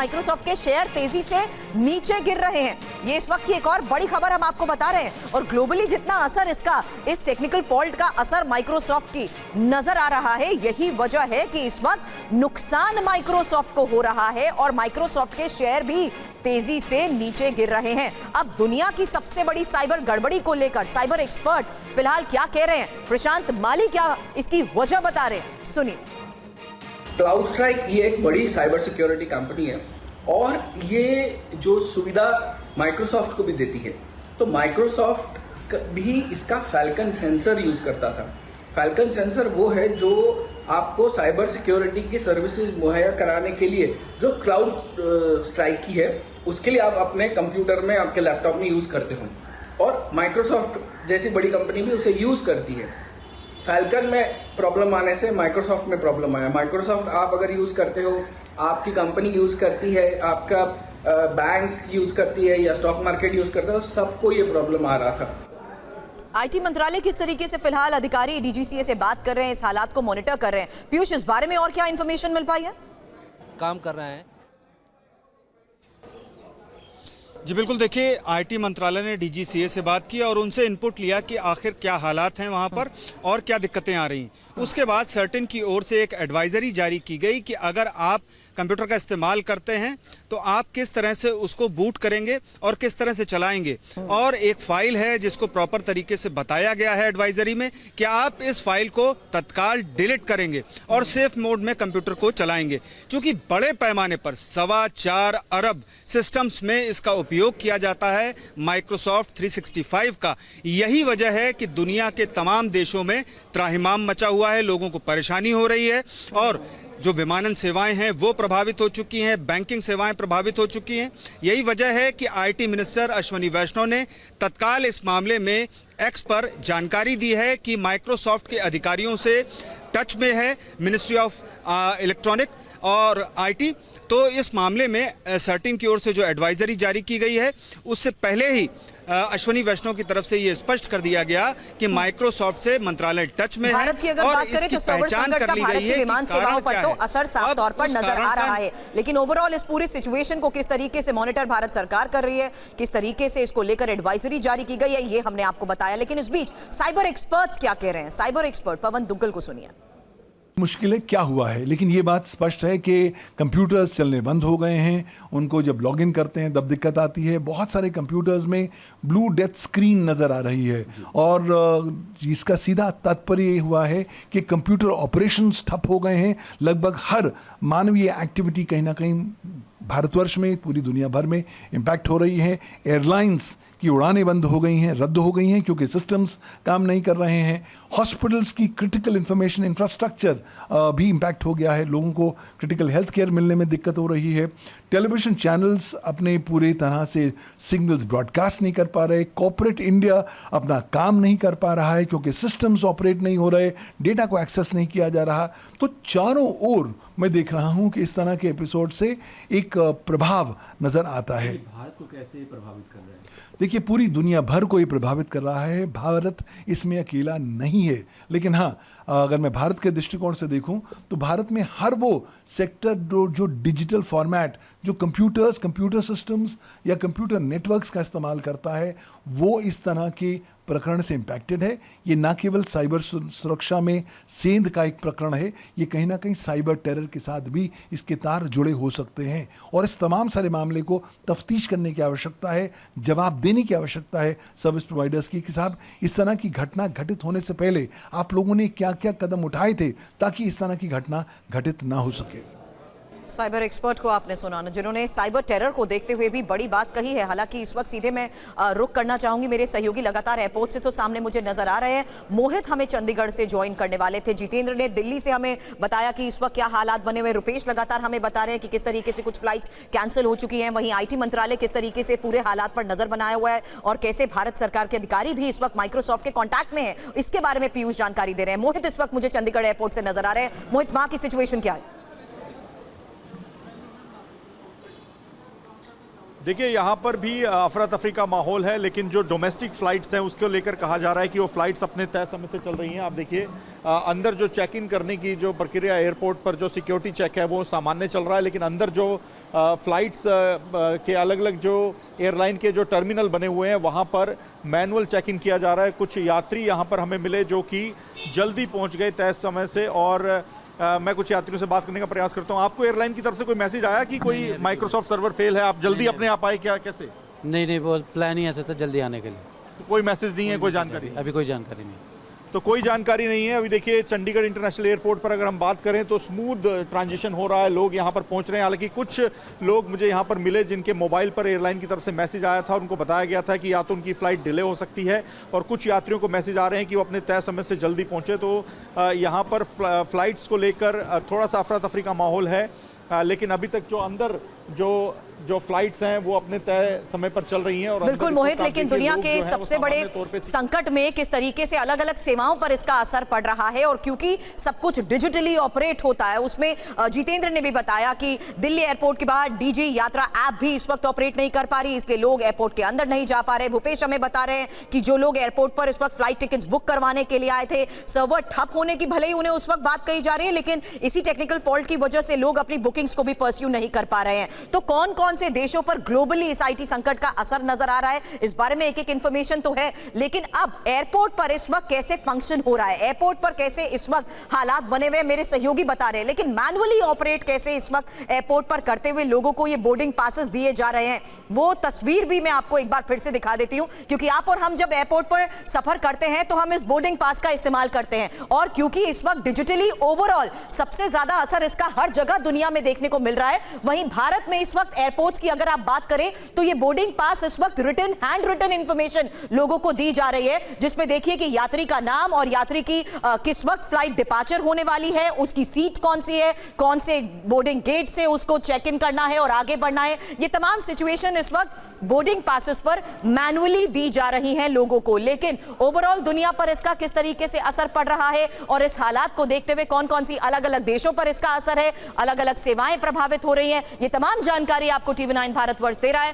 Microsoft के share तेजी से नीचे गिर रहे हैं। ये इस वक्त की एक और बड़ी खबर हम आपको बता रहे हैं। और ग्लोबली जितना असर इसका, इस टेक्निकल फॉल्ट का असर माइक्रोसॉफ्ट की नजर आ रहा है, यही वजह है कि इस वक्त नुकसान माइक्रोसॉफ्ट को हो रहा है और माइक्रोसॉफ्ट के शेयर भी तेजी से नीचे गिर रहे हैं। अब दुनिया की सबसे बड़ी साइबर गड़बड़ी को लेकर साइबर एक्सपर्ट फिलहाल क्या कह रहे हैं, प्रशांत माली क्या इसकी वजह बता रहे हैं, सुनिए। क्लाउडस्ट्राइक ये एक बड़ी साइबर सिक्योरिटी कंपनी है और ये जो सुविधा माइक्रोसॉफ्ट को भी देती है, तो माइक्रोसॉफ्ट भी इसका फैल्कन सेंसर यूज करता था। फैल्कन सेंसर वो है जो आपको साइबर सिक्योरिटी की सर्विसेज मुहैया कराने के लिए, जो क्लाउड स्ट्राइक की है, उसके लिए आप अपने कंप्यूटर में, आपके लैपटॉप में यूज करते हो और माइक्रोसॉफ्ट जैसी बड़ी कंपनी भी उसे यूज करती है। फैल्कन में प्रॉब्लम आने से माइक्रोसॉफ्ट में प्रॉब्लम आया। माइक्रोसॉफ्ट आप अगर यूज करते हो, आपकी कंपनी यूज करती है, आपका बैंक यूज करती है या स्टॉक मार्केट यूज करता है, सबको ये प्रॉब्लम आ रहा था। आईटी मंत्रालय किस तरीके से फिलहाल अधिकारी डीजीसीए से बात कर रहे हैं, इस हालात को मॉनिटर कर रहे हैं? पीयूष, इस बारे में और क्या इंफॉर्मेशन मिल पाई है? काम कर रहे हैं। जी बिल्कुल, देखिए आईटी मंत्रालय ने डीजीसीए से बात की और उनसे इनपुट लिया कि आखिर क्या हालात हैं वहां पर और क्या दिक्कतें आ रही हैं। उसके बाद सर्टेन की ओर से एक एडवाइजरी जारी की गई कि अगर आप कंप्यूटर का इस्तेमाल करते हैं तो आप किस तरह से उसको बूट करेंगे और किस तरह से चलाएंगे। और एक फाइल है जिसको प्रॉपर तरीके से बताया गया है एडवाइजरी में कि आप इस फाइल को तत्काल डिलीट करेंगे और सेफ मोड में कंप्यूटर को चलाएंगे। क्योंकि बड़े पैमाने पर 4.25 अरब सिस्टम्स में इसका उपयोग किया जाता है माइक्रोसॉफ्ट 365 का। यही वजह है कि दुनिया के तमाम देशों में त्राहिमाम मचा हुआ है, लोगों को परेशानी हो रही है और जो विमानन सेवाएं हैं वो प्रभावित हो चुकी हैं, बैंकिंग सेवाएं प्रभावित हो चुकी हैं। यही वजह है कि आईटी मिनिस्टर अश्विनी वैष्णव ने तत्काल इस मामले में एक्स पर जानकारी दी है कि माइक्रोसॉफ्ट के अधिकारियों से टच में है मिनिस्ट्री ऑफ इलेक्ट्रॉनिक और आईटी। तो इस मामले में सर्टिन की ओर से जो एडवाइजरी जारी की गई है, उससे पहले ही अश्विनी वैष्णव की तरफ से ये स्पष्ट कर दिया गया कि माइक्रोसॉफ्ट से मंत्रालय टच में है। भारत की अगर बात करें तो सर्वर संकट का भारत की विमान सेवाओं पर तो असर साफ तौर पर नजर आ रहा है, लेकिन ओवरऑल इस पूरी सिचुएशन को किस तरीके से मॉनिटर भारत सरकार कर रही है, किस तरीके से इसको लेकर एडवाइजरी जारी की गई है, ये हमने आपको बताया। लेकिन इस बीच साइबर एक्सपर्ट्स क्या कह रहे हैं, साइबर एक्सपर्ट पवन दुग्गल को सुनिए। मुश्किल है क्या हुआ है, लेकिन ये बात स्पष्ट है कि कंप्यूटर्स चलने बंद हो गए हैं। उनको जब लॉगिन करते हैं तब दिक्कत आती है। बहुत सारे कंप्यूटर्स में ब्लू डेथ स्क्रीन नज़र आ रही है और इसका सीधा तात्पर्य ये हुआ है कि कंप्यूटर ऑपरेशंस ठप हो गए हैं। लगभग हर मानवीय एक्टिविटी कहीं ना कहीं भारतवर्ष में, पूरी दुनिया भर में इम्पैक्ट हो रही है। एयरलाइंस की उड़ानें बंद हो गई हैं, रद्द हो गई हैं क्योंकि सिस्टम्स काम नहीं कर रहे हैं। हॉस्पिटल्स की क्रिटिकल इंफॉर्मेशन इंफ्रास्ट्रक्चर भी इम्पैक्ट हो गया है, लोगों को क्रिटिकल हेल्थ केयर मिलने में दिक्कत हो रही है। टेलीविजन चैनल्स अपने पूरी तरह से सिग्नल्स ब्रॉडकास्ट नहीं कर पा रहे। कॉर्पोरेट इंडिया अपना काम नहीं कर पा रहा है क्योंकि सिस्टम्स ऑपरेट नहीं हो रहे, डेटा को एक्सेस नहीं किया जा रहा। तो चारों ओर मैं देख रहा हूं कि इस तरह के एपिसोड से एक प्रभाव नजर आता है। भारत को कैसे प्रभावित कर रहा है? देखिए, पूरी दुनिया भर को ये प्रभावित कर रहा है। भारत इसमें अकेला नहीं है, लेकिन हाँ, अगर मैं भारत के दृष्टिकोण से देखूं तो भारत में हर वो सेक्टर जो डिजिटल फॉर्मेट, जो कंप्यूटर सिस्टम्स या कंप्यूटर नेटवर्क्स का इस्तेमाल करता है, वो इस तरह के प्रकरण से इम्पैक्टेड है। ये ना केवल साइबर सुरक्षा में सेंध का एक प्रकरण है, ये कहीं ना कहीं साइबर टेरर के साथ भी इसके तार जुड़े हो सकते हैं और इस तमाम सारे मामले को तफ्तीश करने की आवश्यकता है, जवाब देने की आवश्यकता है सर्विस प्रोवाइडर्स की कि साहब, इस तरह की घटना घटित होने से पहले आप लोगों ने क्या क्या कदम उठाए थे ताकि इस तरह की घटना घटित ना हो सके। साइबर एक्सपर्ट को आपने सुना ना, जिन्होंने साइबर टेरर को देखते हुए भी बड़ी बात कही है। हालांकि इस वक्त सीधे मैं रुक करना चाहूंगी, मेरे सहयोगी लगातार एयरपोर्ट से तो सामने मुझे नजर आ रहे हैं। मोहित हमें चंडीगढ़ से ज्वाइन करने वाले थे, जितेंद्र ने दिल्ली से हमें बताया कि इस वक्त क्या हालात बने हुए, रुपेश लगातार हमें बता रहे हैं कि किस तरीके से कुछ फ्लाइट्स कैंसिल हो चुकी हैं। वहीं आईटी मंत्रालय किस तरीके से पूरे हालात पर नजर बनाया हुआ है और कैसे भारत सरकार के अधिकारी भी इस वक्त माइक्रोसॉफ्ट के कॉन्टैक्ट में है, इसके बारे में पीयूष जानकारी दे रहे हैं। मोहित इस वक्त मुझे चंडीगढ़ एयरपोर्ट से नजर आ रहे हैं। मोहित, वहां की सिचुएशन क्या है? देखिए यहाँ पर भी अफरा तफरी का माहौल है, लेकिन जो डोमेस्टिक फ़्लाइट्स हैं उसको लेकर कहा जा रहा है कि वो फ़्लाइट्स अपने तय समय से चल रही हैं। आप देखिए अंदर जो चेक इन करने की जो प्रक्रिया एयरपोर्ट पर जो सिक्योरिटी चेक है वो सामान्य चल रहा है, लेकिन अंदर जो फ़्लाइट्स के अलग अलग जो एयरलाइन के जो टर्मिनल बने हुए हैं वहाँ पर मैनुअल चेक इन किया जा रहा है। कुछ यात्री यहाँ पर हमें मिले जो कि जल्दी पहुँच गए तय समय से, और मैं कुछ यात्रियों से बात करने का प्रयास करता हूं। आपको एयरलाइन की तरफ से कोई मैसेज आया कि कोई माइक्रोसॉफ्ट सर्वर फेल है, आप जल्दी अपने आप आए, क्या कैसे? नहीं, वो प्लान ही ऐसा था जल्दी आने के लिए। तो कोई मैसेज नहीं है, कोई जानकारी? अभी कोई जानकारी नहीं। तो कोई जानकारी नहीं है। अभी देखिए चंडीगढ़ इंटरनेशनल एयरपोर्ट पर अगर हम बात करें तो स्मूथ ट्रांजिशन हो रहा है, लोग यहाँ पर पहुँच रहे हैं। हालांकि कुछ लोग मुझे यहाँ पर मिले जिनके मोबाइल पर एयरलाइन की तरफ से मैसेज आया था, उनको बताया गया था कि या तो उनकी फ़्लाइट डिले हो सकती है, और कुछ यात्रियों को मैसेज आ रहे हैं कि वो अपने तय समय से जल्दी पहुँचे। तो यहाँ पर फ़्लाइट्स को लेकर थोड़ा सा अफरा तफरी का माहौल है, लेकिन अभी तक जो अंदर जो फ्लाइट्स हैं वो अपने तय समय पर चल रही हैं। और बिल्कुल मोहित, लेकिन दुनिया के सबसे बड़े संकट में किस तरीके से अलग अलग सेवाओं पर इसका असर पड़ रहा है, और क्योंकि सब कुछ डिजिटली ऑपरेट होता है, उसमें जितेंद्र ने भी बताया कि दिल्ली एयरपोर्ट के बाहर डीजी यात्रा ऐप भी इस वक्त ऑपरेट नहीं कर पा रही, इसलिए लोग एयरपोर्ट के अंदर नहीं जा पा रहे। भूपेश हमें बता रहे हैं कि जो लोग एयरपोर्ट पर इस वक्त फ्लाइट टिकट्स बुक करवाने के लिए आए थे, सर्वर ठप होने की भले ही उन्हें उस वक्त बात कही जा रही है, लेकिन इसी टेक्निकल फॉल्ट की वजह से लोग अपनी बुकिंग्स को भी परस्यू नहीं कर पा रहे हैं। तो कौन कौन से देशों पर ग्लोबली इस आईटी संकट का असर नजर आ रहा है, इस बारे में एक एक इंफॉर्मेशन तो है, लेकिन अब एयरपोर्ट पर इस वक्त कैसे फंक्शन हो रहा है, एयरपोर्ट पर कैसे इस वक्त हालात बने हुए मेरे सहयोगी बता रहे हैं, लेकिन मैनुअली ऑपरेट कैसे इस वक्त एयरपोर्ट पर करते हुए लोगों को ये बोर्डिंग पासेस दिए जा रहे हैं, वो तस्वीर भी मैं आपको एक बार फिर से दिखा देती हूं। क्योंकि आप और हम जब एयरपोर्ट पर सफर करते हैं तो हम इस बोर्डिंग पास का इस्तेमाल करते हैं, और क्योंकि इस वक्त डिजिटली ओवरऑल सबसे ज्यादा असर इसका हर जगह दुनिया में देखने को मिल रहा है, वहीं भारत में इस वक्त एयरपोर्ट्स की अगर आप बात करें तो ये बोर्डिंग पास इस वक्त रिटन हैंड रिटन इंफॉर्मेशन लोगों को दी जा रही है, जिसमें देखिए कि यात्री का नाम और यात्री की किस वक्त फ्लाइट डिपार्चर होने वाली है, उसकी सीट कौन सी है, कौन से बोर्डिंग गेट से उसको चेक इन करना है और आगे बढ़ना है। ये तमाम सिचुएशन इस वक्त बोर्डिंग पासेस पर मैनुअली दी जा रही हैं लोगों को, लेकिन ओवरऑल दुनिया पर इसका किस तरीके से असर पड़ रहा है और इस हालात को देखते हुए कौन कौन सी अलग अलग देशों पर इसका असर है, अलग अलग सेवाएं प्रभावित हो रही हैं, ये तमाम जानकारी आपको TV9 भारतवर्ष दे रहा है।